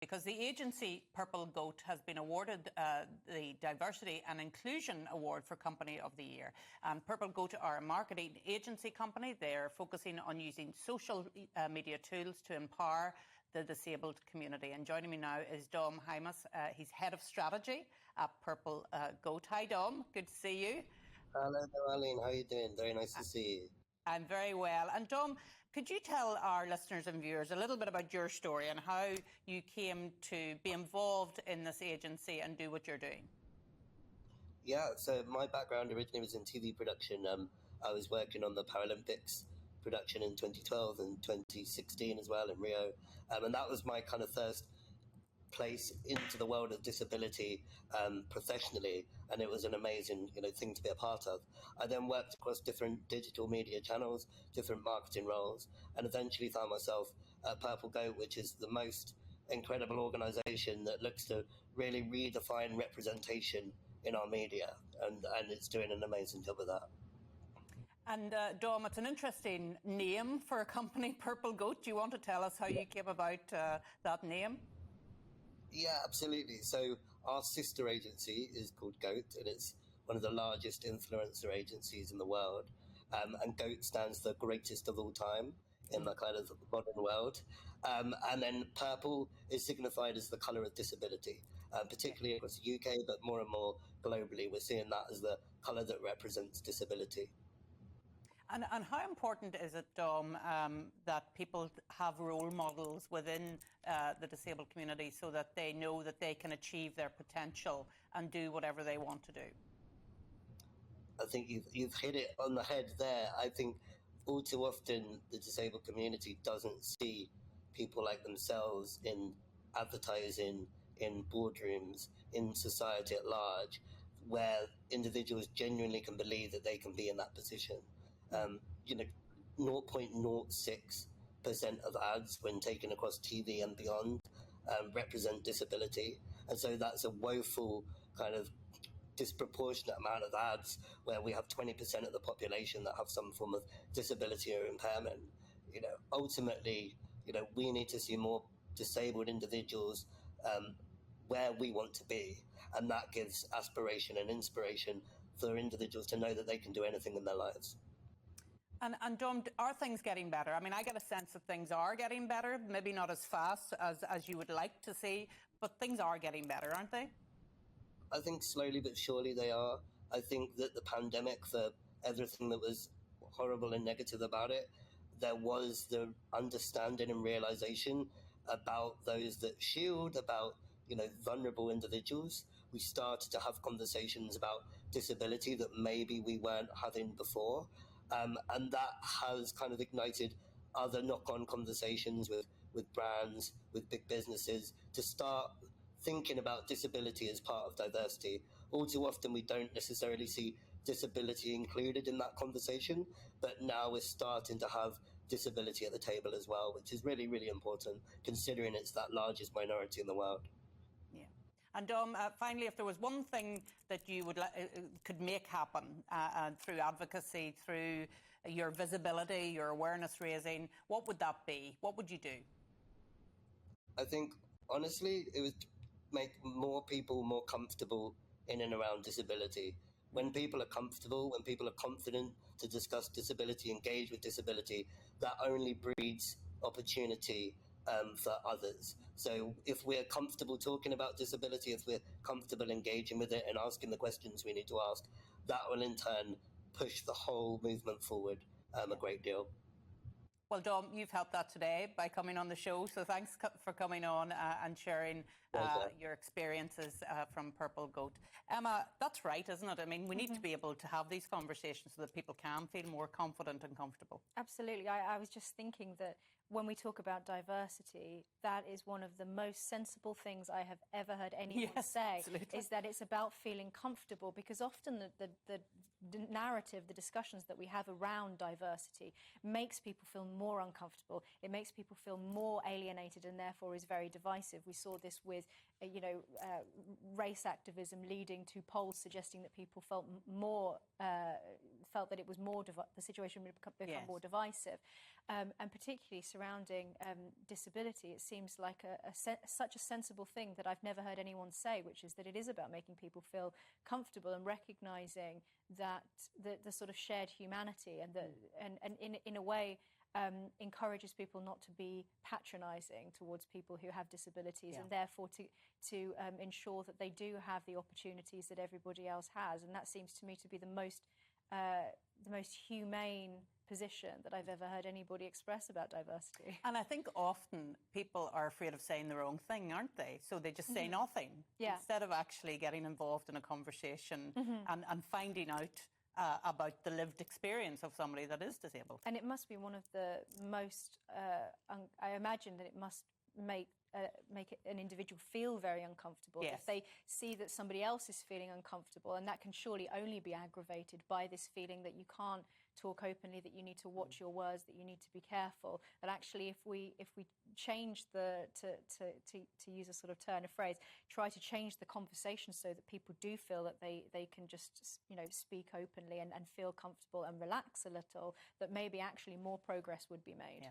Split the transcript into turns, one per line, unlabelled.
because the agency Purple Goat has been awarded the Diversity and Inclusion Award for Company of the Year. Purple Goat are a marketing agency company. They're focusing on using social media tools to empower the disabled community. And joining me now is Dom Hymas. He's Head of Strategy at Purple Goat. Hi, Dom. Good to see you.
Hello, Arlene. How are you doing? Very nice to see you.
I'm very well. And Dom, could you tell our listeners and viewers a little bit about your story and how you came to be involved in this agency and do what you're doing?
Yeah, so my background originally was in TV production. I was working on the Paralympics production in 2012 and 2016 as well in Rio. And that was my kind of first place into the world of disability professionally, and it was an amazing thing to be a part of. I then worked across different digital media channels, different marketing roles, and eventually found myself at Purple Goat, which is the most incredible organisation that looks to really redefine representation in our media, and it's doing an amazing job of that.
And Dom, it's an interesting name for a company, Purple Goat. Do you want to tell us how you came about that name?
Yeah, absolutely. So our sister agency is called Goat, and it's one of the largest influencer agencies in the world. And Goat stands for greatest of all time in the kind of modern world. And then purple is signified as the colour of disability, particularly across the UK, but more and more globally. We're seeing that as the colour that represents disability.
And how important is it, Dom, that people have role models within the disabled community so that they know that they can achieve their potential and do whatever they want to do?
I think you've hit it on the head there. I think all too often the disabled community doesn't see people like themselves in advertising, in boardrooms, in society at large, where individuals genuinely can believe that they can be in that position. 0.06% of ads when taken across TV and beyond represent disability. And so that's a woeful kind of disproportionate amount of ads where we have 20% of the population that have some form of disability or impairment. Ultimately, we need to see more disabled individuals where we want to be. And that gives aspiration and inspiration for individuals to know that they can do anything in their lives.
And Dom, are things getting better? I mean, I get a sense that things are getting better, maybe not as fast as you would like to see, but things are getting better, aren't they?
I think slowly but surely they are. I think that the pandemic, for everything that was horrible and negative about it, there was the understanding and realization about those that shield, about vulnerable individuals. We started to have conversations about disability that maybe we weren't having before. And that has kind of ignited other knock-on conversations with brands, with big businesses, to start thinking about disability as part of diversity. All too often we don't necessarily see disability included in that conversation, but now we're starting to have disability at the table as well, which is really, really important, considering it's that largest minority in the world.
Yeah. And Dom, finally, if there was one thing that you would could make happen through advocacy, through your visibility, your awareness raising, what would that be? What would you do?
I think, honestly, it would make more people more comfortable in and around disability. When people are comfortable, when people are confident to discuss disability, engage with disability, that only breeds opportunity for others. So if we're comfortable talking about disability, if we're comfortable engaging with it and asking the questions we need to ask, that will in turn push the whole movement forward a great deal.
Well, Dom, you've helped that today by coming on the show, so thanks for coming on and sharing your experiences from Purple Goat. Emma, that's right, isn't it? I mean, we need to be able to have these conversations so that people can feel more confident and comfortable.
Absolutely. I was just thinking that when we talk about diversity, that is one of the most sensible things I have ever heard anyone say,
absolutely.
Is that it's about feeling comfortable, because often the narrative, the discussions that we have around diversity makes people feel more uncomfortable. It makes people feel more alienated and therefore is very divisive. We saw this with, race activism leading to polls suggesting that people felt more felt that it was the situation would become more divisive, and particularly surrounding disability. It seems like such a sensible thing that I've never heard anyone say, which is that it is about making people feel comfortable and recognising that the sort of shared humanity and in a way encourages people not to be patronising towards people who have disabilities, and therefore to ensure that they do have the opportunities that everybody else has. And that seems to me to be the most humane position that I've ever heard anybody express about diversity.
And I think often people are afraid of saying the wrong thing, aren't they? So they just say nothing instead of actually getting involved in a conversation and finding out about the lived experience of somebody that is disabled.
And it must be one of the most, I imagine that it must make an individual feel very uncomfortable if they see that somebody else is feeling uncomfortable, and that can surely only be aggravated by this feeling that you can't talk openly, that you need to watch your words, that you need to be careful. But actually, if we change to use a sort of turn of phrase, try to change the conversation so that people do feel that they can just speak openly and feel comfortable and relax a little, that maybe actually more progress would be made.
Yeah.